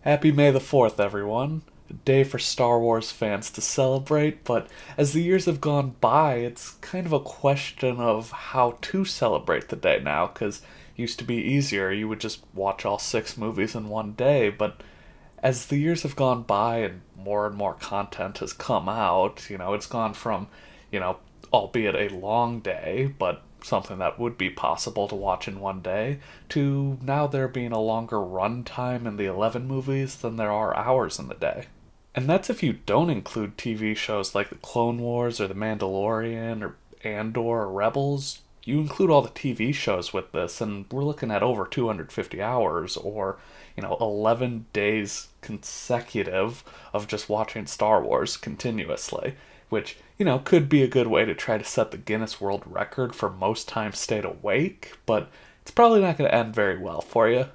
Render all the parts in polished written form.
Happy May the 4th, everyone. A day for Star Wars fans to celebrate, but as the years have gone by, it's kind of a question of how to celebrate the day now, because it used to be easier. You would just watch all six movies in one day, but as the years have gone by and more content has come out, it's gone from, you know, albeit a long day, but something that would be possible to watch in one day, to now there being a longer run time in the 11 movies than there are hours in the day. And that's if you don't include TV shows like The Clone Wars or The Mandalorian or Andor or Rebels. You include all the TV shows with this, and we're looking at over 250 hours or, 11 days consecutive of just watching Star Wars continuously, which, could be a good way to try to set the Guinness World Record for most time stayed awake, but it's probably not going to end very well for you.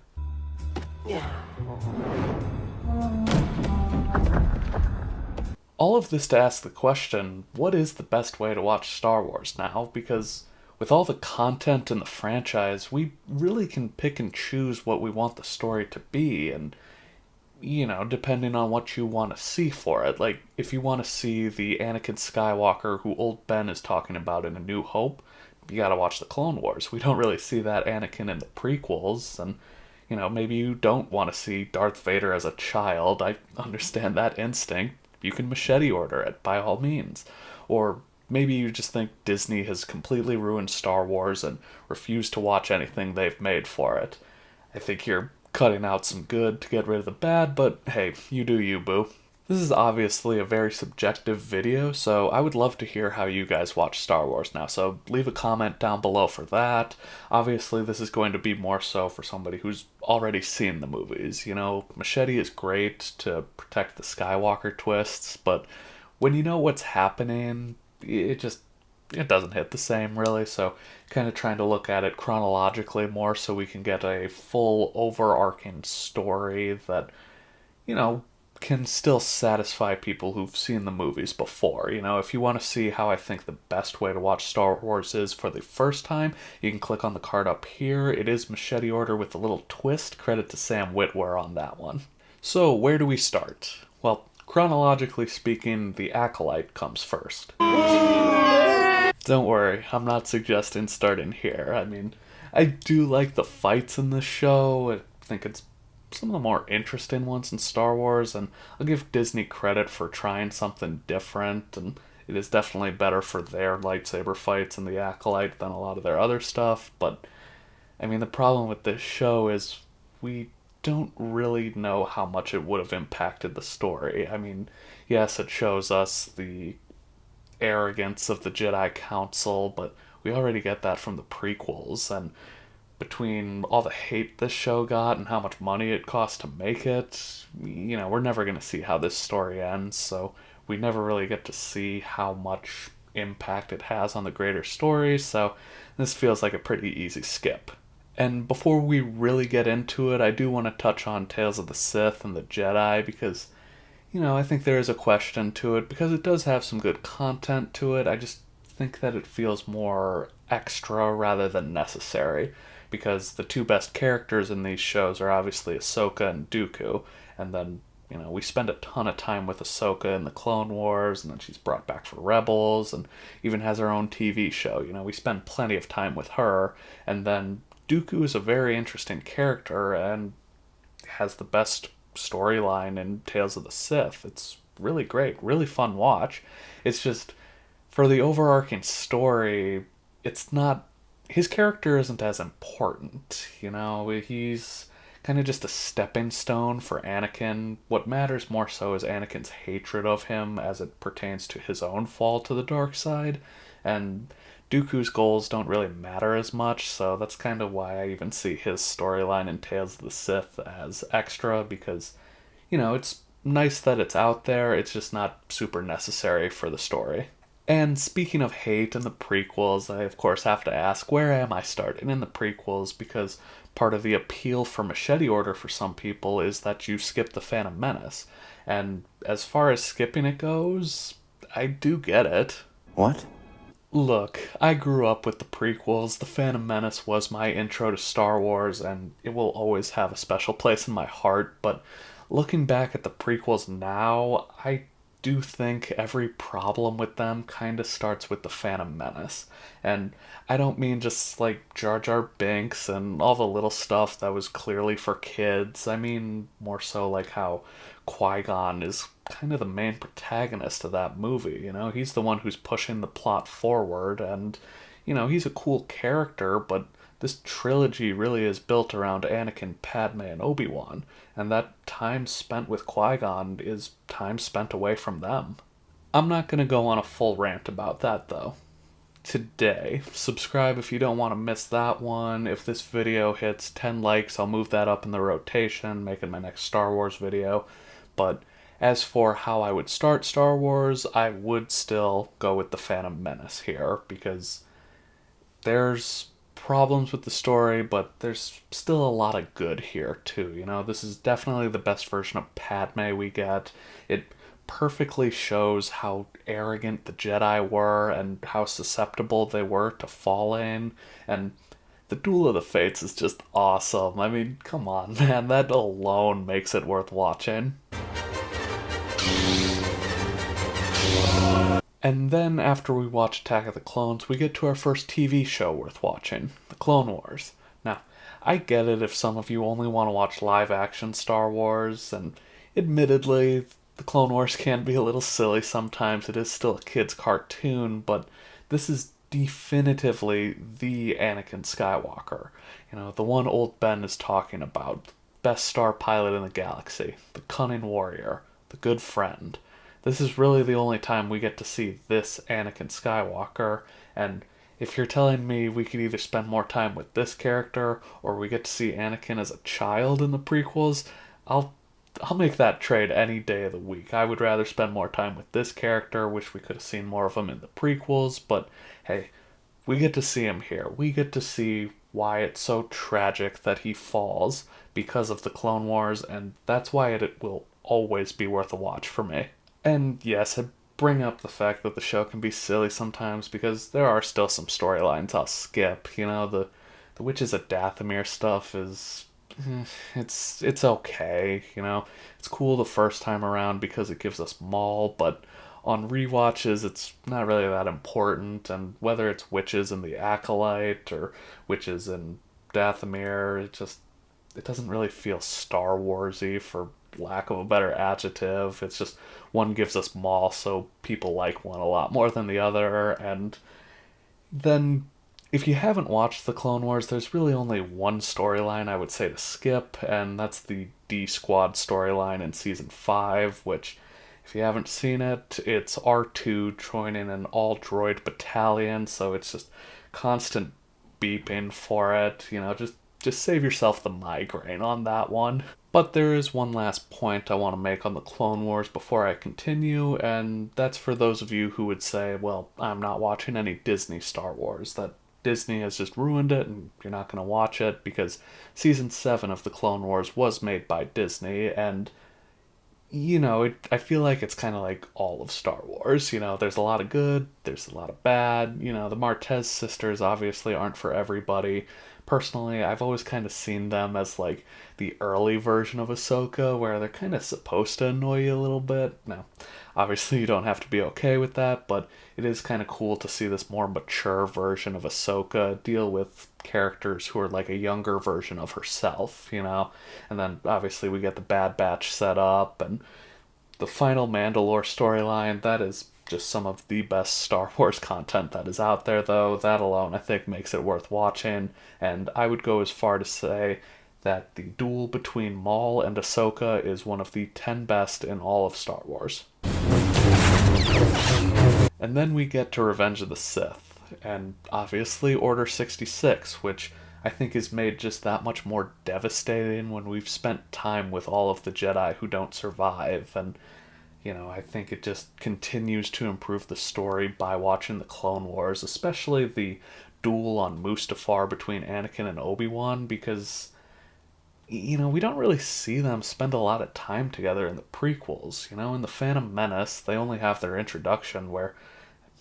All of this to ask the question, what is the best way to watch Star Wars now? Because with all the content in the franchise, we really can pick and choose what we want the story to be, and, depending on what you want to see for it. Like, if you want to see the Anakin Skywalker who old Ben is talking about in A New Hope, you gotta watch the Clone Wars. We don't really see that Anakin in the prequels, and maybe you don't want to see Darth Vader as a child. I understand that instinct. You can machete order it, by all means. Or maybe you just think Disney has completely ruined Star Wars and refuse to watch anything they've made for it. I think you're cutting out some good to get rid of the bad, but hey, you do you, boo. This is obviously a very subjective video, so I would love to hear how you guys watch Star Wars now, so leave a comment down below for that. Obviously, this is going to be more so for somebody who's already seen the movies. Machete is great to protect the Skywalker twists, but when you know what's happening, it doesn't hit the same really, so kind of trying to look at it chronologically more so we can get a full overarching story that, you know, can still satisfy people who've seen the movies before. If you want to see how I think the best way to watch Star Wars is for the first time, you can click on the card up here. It is Machete Order with a little twist. Credit to Sam Witwer on that one. So, where do we start? Well, chronologically speaking, the Acolyte comes first. Don't worry, I'm not suggesting starting here. I mean, I do like the fights in this show. I think it's some of the more interesting ones in Star Wars, and I'll give Disney credit for trying something different, and it is definitely better for their lightsaber fights in The Acolyte than a lot of their other stuff, but I mean, the problem with this show is we don't really know how much it would have impacted the story. I mean, yes, it shows us the arrogance of the Jedi Council, but we already get that from the prequels, and between all the hate this show got and how much money it cost to make it, we're never going to see how this story ends, so we never really get to see how much impact it has on the greater story, so this feels like a pretty easy skip. And before we really get into it, I do want to touch on Tales of the Sith and the Jedi because, I think there is a question to it because it does have some good content to it. I just think that it feels more extra rather than necessary because the two best characters in these shows are obviously Ahsoka and Dooku, and then we spend a ton of time with Ahsoka in the Clone Wars, and then she's brought back for Rebels, and even has her own TV show. We spend plenty of time with her, and then Dooku is a very interesting character and has the best storyline in Tales of the Sith. It's really great, really fun watch. It's just for the overarching story, it's not his character isn't as important. He's kind of just a stepping stone for Anakin. What matters more so is Anakin's hatred of him as it pertains to his own fall to the dark side, and Dooku's goals don't really matter as much, so that's kind of why I even see his storyline in Tales of the Sith as extra, because, it's nice that it's out there, it's just not super necessary for the story. And speaking of hate in the prequels, I of course have to ask, where am I starting in the prequels? Because part of the appeal for Machete Order for some people is that you skip the Phantom Menace. And as far as skipping it goes, I do get it. What? Look, I grew up with the prequels. The Phantom Menace was my intro to Star Wars, and it will always have a special place in my heart, but looking back at the prequels now, I do think every problem with them kind of starts with the Phantom Menace. And I don't mean just like Jar Jar Binks and all the little stuff that was clearly for kids. I mean more so like how Qui-Gon is kind of the main protagonist of that movie, you know? He's the one who's pushing the plot forward, and, you know, he's a cool character, but this trilogy really is built around Anakin, Padme, and Obi-Wan, and that time spent with Qui-Gon is time spent away from them. I'm not going to go on a full rant about that, though. Today, subscribe if you don't want to miss that one. If this video hits 10 likes, I'll move that up in the rotation, make it my next Star Wars video. But as for how I would start Star Wars, I would still go with the Phantom Menace here, because there's problems with the story, but there's still a lot of good here too. You know, this is definitely the best version of Padme we get. It perfectly shows how arrogant the Jedi were and how susceptible they were to falling. And the Duel of the Fates is just awesome. I mean, come on, man, that alone makes it worth watching. And then after we watch Attack of the Clones, we get to our first TV show worth watching, The Clone Wars. Now, I get it if some of you only want to watch live action Star Wars, and admittedly, The Clone Wars can be a little silly sometimes. It is still a kid's cartoon, but this is definitively the Anakin Skywalker. You know, the one old Ben is talking about. Best star pilot in the galaxy, the cunning warrior, the good friend. This is really the only time we get to see this Anakin Skywalker, and if you're telling me we could either spend more time with this character or we get to see Anakin as a child in the prequels, I'll make that trade any day of the week. I would rather spend more time with this character. Wish we could have seen more of him in the prequels, but hey, we get to see him here. We get to see why it's so tragic that he falls because of the Clone Wars, and that's why it will always be worth a watch for me. And yes, I bring up the fact that the show can be silly sometimes because there are still some storylines I'll skip. You know, the Witches of Dathomir stuff is it's okay, you know. It's cool the first time around because it gives us Maul, but on rewatches it's not really that important, and whether it's witches in the Acolyte or witches in Dathomir, it doesn't really feel Star Warsy, for lack of a better adjective. It's just one gives us Maul, so people like one a lot more than the other. And then if you haven't watched the Clone Wars, there's really only one storyline I would say to skip, and that's the D Squad storyline in season 5, which, if you haven't seen it, it's R2 joining an all droid battalion, so it's just constant beeping for it. You know, just save yourself the migraine on that one. But there is one last point I want to make on the Clone Wars before I continue, and that's for those of you who would say, well, I'm not watching any Disney Star Wars, that Disney has just ruined it and you're not going to watch it, because season 7 of the Clone Wars was made by Disney, and you know, I feel like it's kind of like all of Star Wars. You know, there's a lot of good, there's a lot of bad. You know, the Martez sisters obviously aren't for everybody. Personally, I've always kind of seen them as like the early version of Ahsoka, where they're kind of supposed to annoy you a little bit. Now, obviously, you don't have to be okay with that, but it is kind of cool to see this more mature version of Ahsoka deal with characters who are like a younger version of herself, you know? And then obviously we get the Bad Batch set up, and the final Mandalore storyline. That is just some of the best Star Wars content that is out there, though. That alone, I think, makes it worth watching, and I would go as far to say that the duel between Maul and Ahsoka is one of the 10 best in all of Star Wars. And then we get to Revenge of the Sith, and obviously Order 66, which I think is made just that much more devastating when we've spent time with all of the Jedi who don't survive, and you know, I think it just continues to improve the story by watching the Clone Wars, especially the duel on Mustafar between Anakin and Obi-Wan, because, you know, we don't really see them spend a lot of time together in the prequels. You know, in The Phantom Menace, they only have their introduction where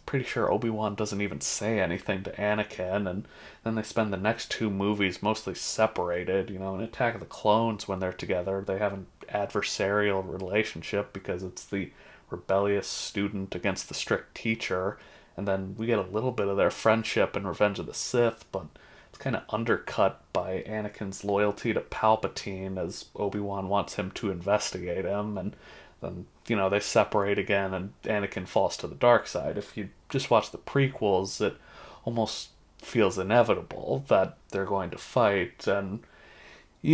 pretty sure Obi-Wan doesn't even say anything to Anakin, and then they spend the next two movies mostly separated. In Attack of the Clones, when they're together, they have an adversarial relationship because it's the rebellious student against the strict teacher, and then we get a little bit of their friendship in Revenge of the Sith, but it's kind of undercut by Anakin's loyalty to Palpatine as Obi-Wan wants him to investigate him, and then, they separate again and Anakin falls to the dark side. If you just watch the prequels, it almost feels inevitable that they're going to fight, and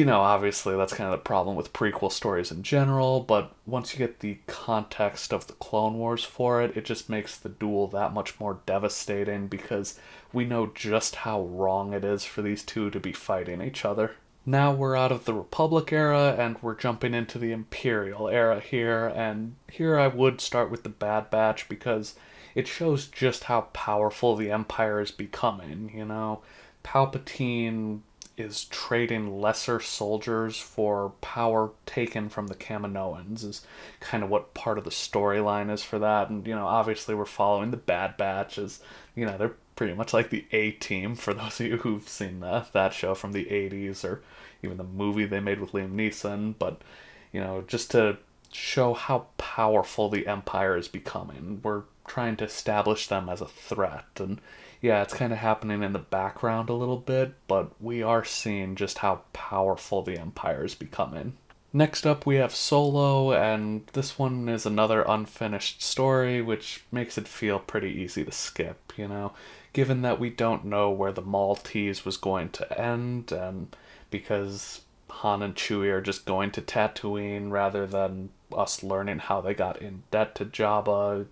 obviously that's kind of the problem with prequel stories in general, but once you get the context of the Clone Wars for it, it just makes the duel that much more devastating because we know just how wrong it is for these two to be fighting each other. Now we're out of the Republic era and we're jumping into the Imperial era here, and here I would start with the Bad Batch because it shows just how powerful the Empire is becoming. Palpatine is trading lesser soldiers for power taken from the Kaminoans is kind of what part of the storyline is for that. And, obviously we're following the Bad Batch as, they're pretty much like the A-Team for those of you who've seen that show from the 80s or even the movie they made with Liam Neeson. But, just to show how powerful the Empire is becoming, we're trying to establish them as a threat. And yeah, it's kind of happening in the background a little bit, but we are seeing just how powerful the Empire is becoming. Next up, we have Solo, and this one is another unfinished story, which makes it feel pretty easy to skip, given that we don't know where the Maltese was going to end, and because Han and Chewie are just going to Tatooine rather than us learning how they got in debt to Jabba.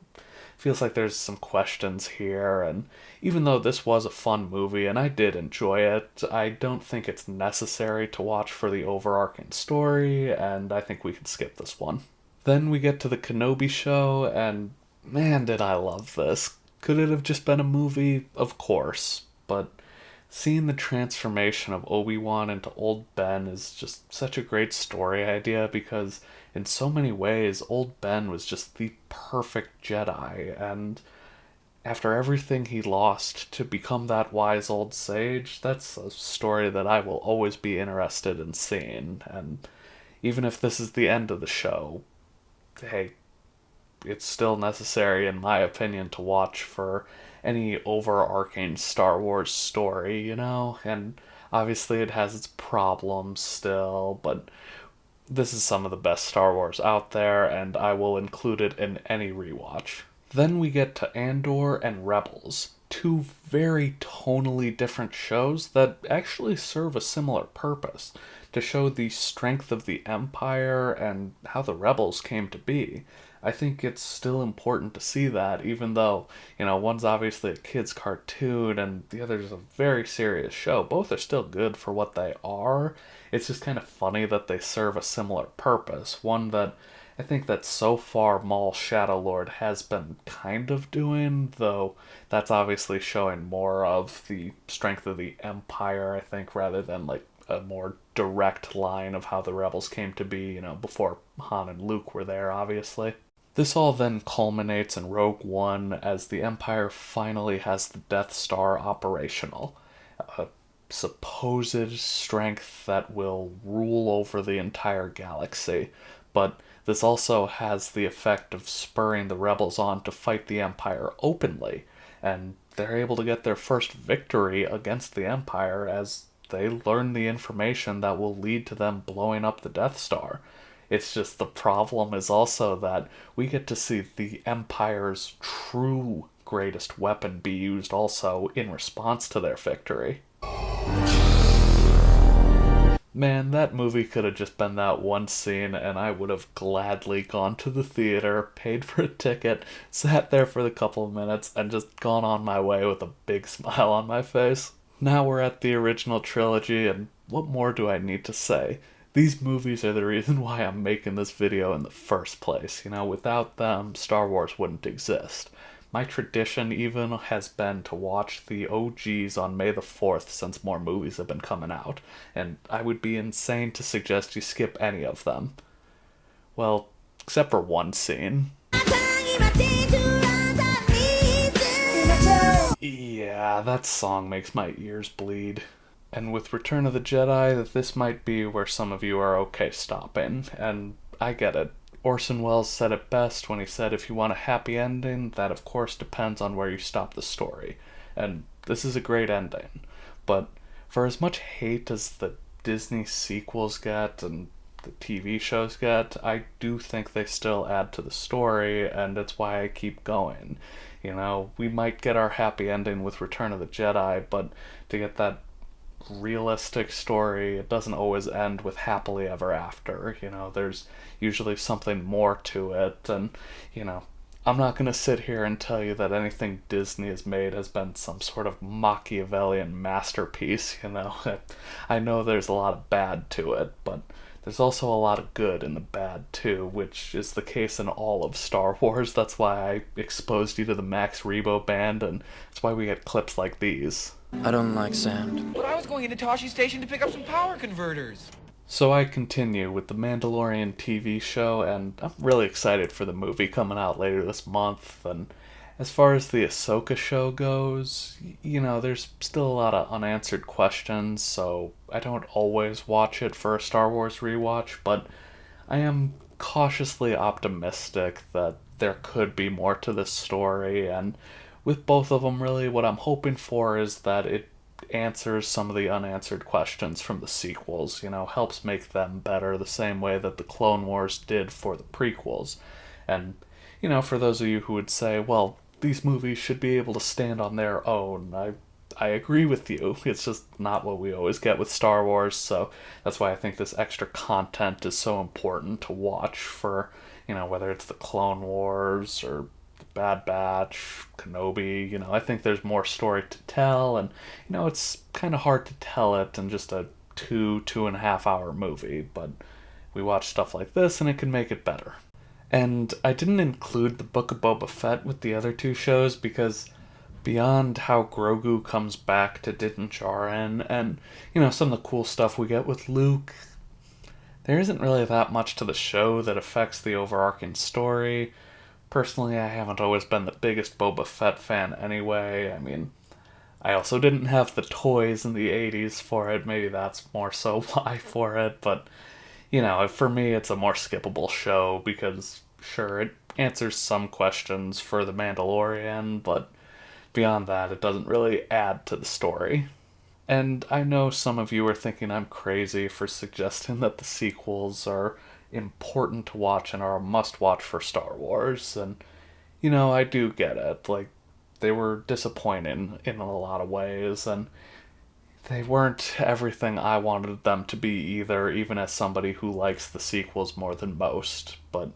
Feels like there's some questions here, and even though this was a fun movie and I did enjoy it, I don't think it's necessary to watch for the overarching story, and I think we can skip this one. Then we get to the Kenobi show, and man, did I love this. Could it have just been a movie? Of course, but seeing the transformation of Obi-Wan into Old Ben is just such a great story idea because in so many ways Old Ben was just the perfect Jedi, and after everything he lost to become that wise old sage, that's a story that I will always be interested in seeing. And even if this is the end of the show, hey, it's still necessary, in my opinion, to watch for any overarching Star Wars story, And obviously it has its problems still, but this is some of the best Star Wars out there, and I will include it in any rewatch. Then we get to Andor and Rebels, two very tonally different shows that actually serve a similar purpose, to show the strength of the Empire and how the Rebels came to be. I think it's still important to see that, even though, one's obviously a kid's cartoon and the other's a very serious show. Both are still good for what they are. It's just kind of funny that they serve a similar purpose. One that I think that so far Maul Shadowlord has been kind of doing, though that's obviously showing more of the strength of the Empire, I think, rather than like a more direct line of how the Rebels came to be, before Han and Luke were there, obviously. This all then culminates in Rogue One as the Empire finally has the Death Star operational. A supposed strength that will rule over the entire galaxy, but this also has the effect of spurring the rebels on to fight the Empire openly, and they're able to get their first victory against the Empire as they learn the information that will lead to them blowing up the Death Star. It's just the problem is also that we get to see the Empire's true greatest weapon be used also in response to their victory. Man, that movie could have just been that one scene and I would have gladly gone to the theater, paid for a ticket, sat there for a couple of minutes, and just gone on my way with a big smile on my face. Now we're at the original trilogy, and what more do I need to say? These movies are the reason why I'm making this video in the first place. Without them, Star Wars wouldn't exist. My tradition even has been to watch the OGs on May the 4th since more movies have been coming out, and I would be insane to suggest you skip any of them. Well, except for one scene. Yeah, that song makes my ears bleed. And with Return of the Jedi, this might be where some of you are okay stopping, and I get it. Orson Welles said it best when he said if you want a happy ending, that of course depends on where you stop the story. And this is a great ending. But for as much hate as the Disney sequels get and the TV shows get, I do think they still add to the story, and it's why I keep going. You know, we might get our happy ending with Return of the Jedi, but to get that realistic story, it doesn't always end with happily ever after. You know, there's usually something more to it, and, you know, I'm not going to sit here and tell you that anything Disney has made has been some sort of Machiavellian masterpiece, you know. I know there's a lot of bad to it, but there's also a lot of good in the bad too, which is the case in all of Star Wars. That's why I exposed you to the Max Rebo band, and that's why we get clips like these. I don't like sand. But I was going into Toshi Station to pick up some power converters. So I continue with the Mandalorian TV show, and I'm really excited for the movie coming out later this month. And as far as the Ahsoka show goes, you know, there's still a lot of unanswered questions, so I don't always watch it for a Star Wars rewatch, but I am cautiously optimistic that there could be more to this story, and with both of them, really, what I'm hoping for is that it answers some of the unanswered questions from the sequels, you know, helps make them better the same way that the Clone Wars did for the prequels. And, you know, for those of you who would say, well, these movies should be able to stand on their own, I agree with you. It's just not what we always get with Star Wars, so that's why I think this extra content is so important to watch for, you know, whether it's the Clone Wars or the Bad Batch, Kenobi, you know, I think there's more story to tell, and, you know, it's kind of hard to tell it in just a 2.5 hour movie, but we watch stuff like this and it can make it better. And I didn't include the Book of Boba Fett with the other two shows because beyond how Grogu comes back to Din Djarin and, you know, some of the cool stuff we get with Luke, there isn't really that much to the show that affects the overarching story. Personally, I haven't always been the biggest Boba Fett fan anyway. I mean, I also didn't have the toys in the 80s for it. Maybe that's more so why for it. But, you know, for me, it's a more skippable show because, sure, it answers some questions for The Mandalorian, but beyond that, it doesn't really add to the story. And I know some of you are thinking I'm crazy for suggesting that the sequels are important to watch and are a must watch for Star Wars. And, you know, I do get it. Like, they were disappointing in a lot of ways, and they weren't everything I wanted them to be either, even as somebody who likes the sequels more than most. But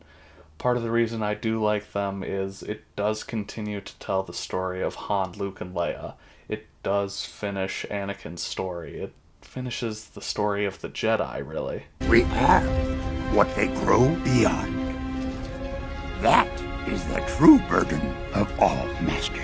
part of the reason I do like them is it does continue to tell the story of Han, Luke, and Leia. It does finish Anakin's story. It finishes the story of the Jedi, really. We are what they grow beyond. That is the true burden of all masters.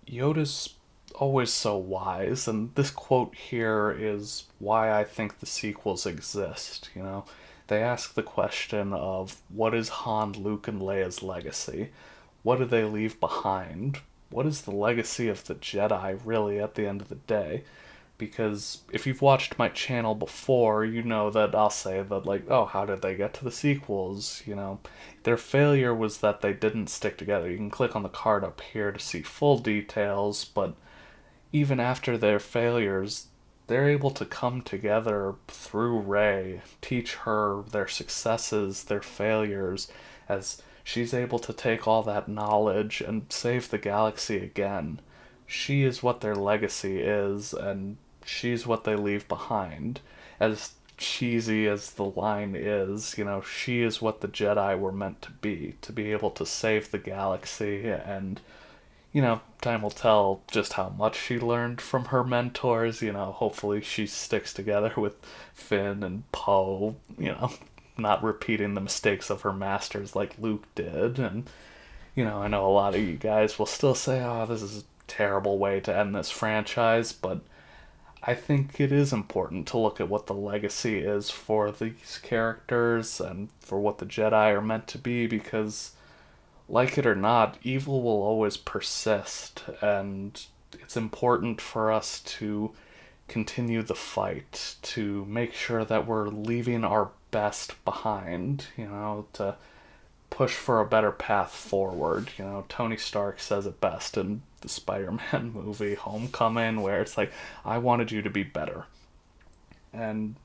Yoda's always so wise, and this quote here is why I think the sequels exist, you know? They ask the question of what is Han, Luke, and Leia's legacy? What do they leave behind? What is the legacy of the Jedi, really, at the end of the day? Because if you've watched my channel before, you know that I'll say that, like, oh, how did they get to the sequels? You know, their failure was that they didn't stick together. You can click on the card up here to see full details, but even after their failures, they're able to come together through Rey, teach her their successes, their failures, as she's able to take all that knowledge and save the galaxy again. She is what their legacy is, and she's what they leave behind. As cheesy as the line is, you know, she is what the Jedi were meant to be able to save the galaxy, and, you know, time will tell just how much she learned from her mentors. You know, hopefully she sticks together with Finn and Poe, you know, not repeating the mistakes of her masters like Luke did. And, you know, I know a lot of you guys will still say, oh, this is a terrible way to end this franchise, but I think it is important to look at what the legacy is for these characters and for what the Jedi are meant to be, because, like it or not, evil will always persist, and it's important for us to continue the fight, to make sure that we're leaving our best behind, to push for a better path forward. Tony Stark says it best in the Spider-Man movie Homecoming, where it's like, I wanted you to be better. And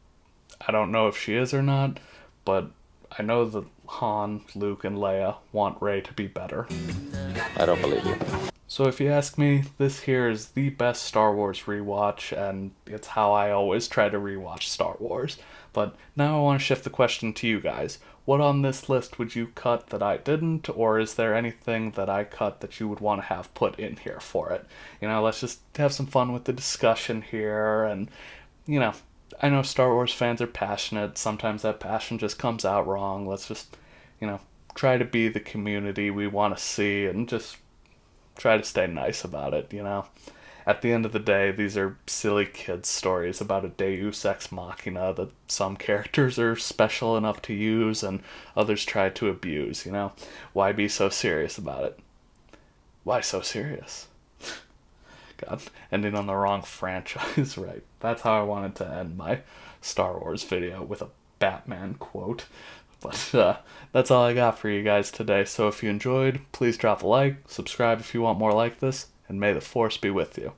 I don't know if she is or not, but I know that Han, Luke, and Leia want Rey to be better. I don't believe you. So if you ask me, this here is the best Star Wars rewatch, and it's how I always try to rewatch Star Wars. But now I want to shift the question to you guys. What on this list would you cut that I didn't, or is there anything that I cut that you would want to have put in here for it? Let's just have some fun with the discussion here, and, I know Star Wars fans are passionate. Sometimes that passion just comes out wrong. Let's just, try to be the community we want to see and just try to stay nice about it. At the end of the day, these are silly kids' stories about a deus ex machina that some characters are special enough to use and others try to abuse. Why be so serious about it? Why so serious? God, ending on the wrong franchise, right? That's how I wanted to end my Star Wars video, with a Batman quote. But that's all I got for you guys today. So if you enjoyed, please drop a like, subscribe if you want more like this, and may the Force be with you.